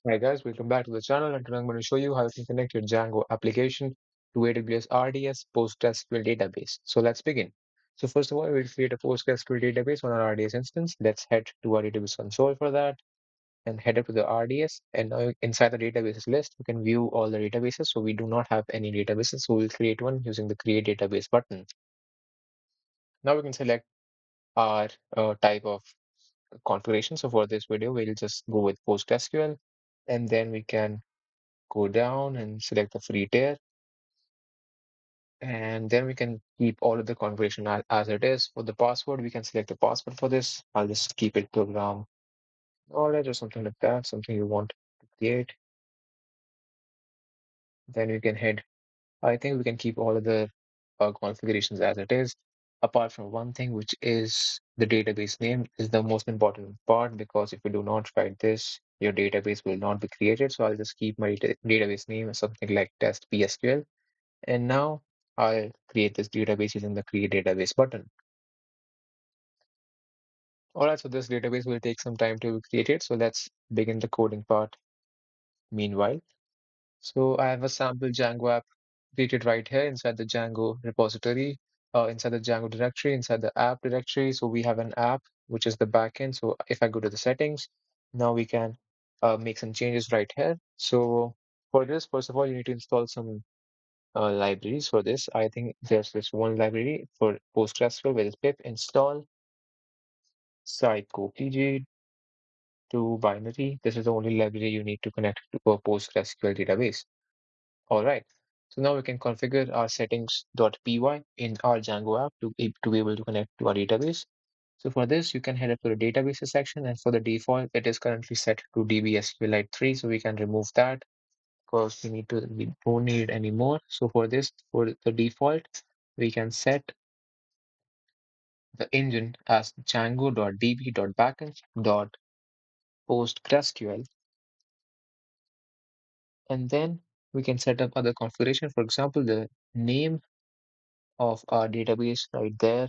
Hi guys, welcome back to the channel, and today I'm going to show you how you can connect your Django application to AWS RDS PostgreSQL database. So let's begin. So first of all, we'll create a PostgreSQL database on our RDS instance. Let's head to our database console for that and head up to the RDS. And now inside the databases list, you can view all the databases. So we do not have any databases, so we'll create one using the create database button. Now we can select our type of configuration. So for this video, we'll just go with PostgreSQL, and then we can go down and select the free tier, and then we can keep all of the configuration as it is. For the password, we can select the password for this. I'll just keep it program knowledge or something like that, something you want to create. Then we can head. I think we can keep all of the configurations as it is, apart from one thing, which is the database name is the most important part, because if you do not write this, your database will not be created. So I'll just keep my database name as something like test PSQL. And now I'll create this database using the create database button. All right, so this database will take some time to create it. So let's begin the coding part meanwhile. So I have a sample Django app created right here inside the Django repository, inside the Django directory, inside the app directory. So we have an app, which is the backend. So if I go to the settings, now we can make some changes right here. So for this, first of all, you need to install some libraries for this. I think there's this one library for PostgreSQL, where is pip install psychopg to binary. This is the only library you need to connect to a PostgreSQL database. All right. So now we can configure our settings.py in our Django app to be able to connect to our database. So for this, you can head up to the databases section, and for the default, it is currently set to DB SQLite 3. So we can remove that because we don't need any more. So for this, for the default, we can set the engine as django.db.backend.postgresql, and then we can set up other configuration. For example, the name of our database right there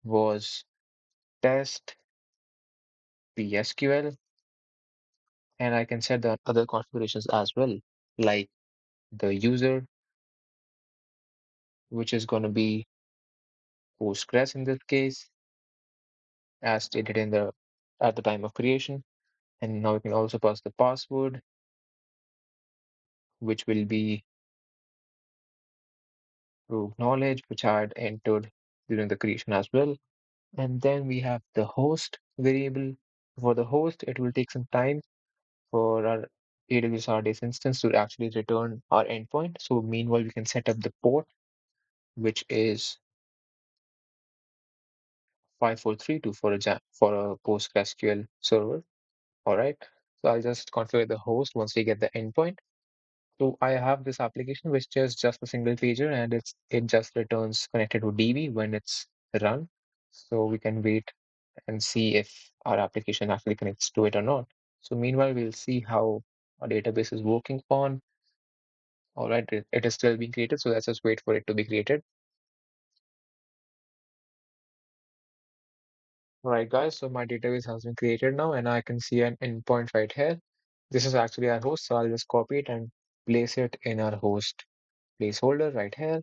was test PSQL, and I can set the other configurations as well, like the user, which is going to be Postgres in this case, as stated in the at the time of creation. And now we can also pass the password, which will be root knowledge, which I had entered during the creation as well. And then we have the host variable. For the host, it will take some time for our AWS RDS instance to actually return our endpoint. So meanwhile, we can set up the port, which is 5432 for a PostgreSQL server. All right. So I'll just configure the host once we get the endpoint. So I have this application which is just a single pager, and it just returns connected to DB when it's run. So we can wait and see if our application actually connects to it or not. So meanwhile, we'll see how our database is working on. All right, it is still being created, so let's just wait for it to be created. All right, guys, so my database has been created now, and I can see an endpoint right here. This is actually our host, so I'll just copy it and place it in our host placeholder right here.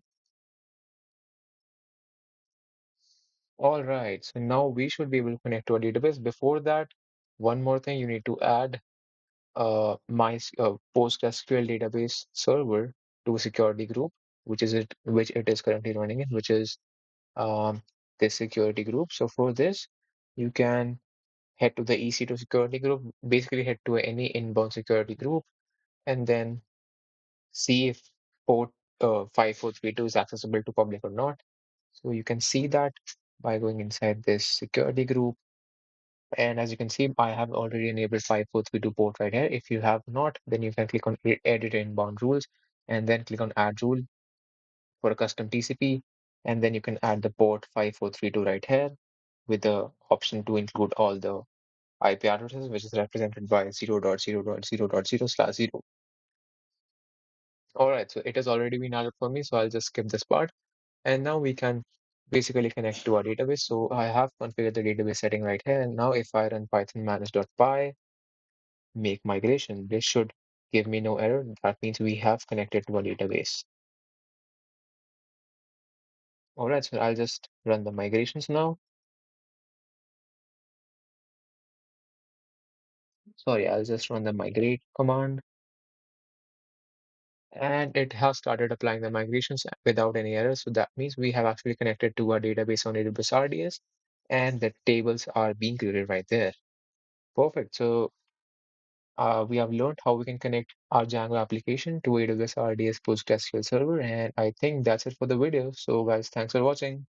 All right, so now we should be able to connect to a database. Before that, one more thing, you need to add PostgreSQL database server to a security group, which it is currently running in, which is um, this security group. So for this, you can head to the EC2 security group, basically head to any inbound security group, and then see if port 5432 is accessible to public or not. So you can see that by going inside this security group. And as you can see, I have already enabled 5432 port right here. If you have not, then you can click on edit inbound rules and then click on add rule for a custom TCP. And then you can add the port 5432 right here with the option to include all the IP addresses, which is represented by 0.0.0.0/0. All right, so it has already been added for me, so I'll just skip this part. And now we can basically connect to our database. So I have configured the database setting right here. And now if I run python manage.py, make migration. This should give me no error. That means we have connected to a database. All right, so I'll just run the migrations now. Sorry, I'll just run the migrate command. And it has started applying the migrations without any errors. So that means we have actually connected to our database on AWS RDS, and the tables are being created right there. Perfect. So we have learned how we can connect our Django application to AWS RDS PostgreSQL server, and I think that's it for the video. So guys, thanks for watching.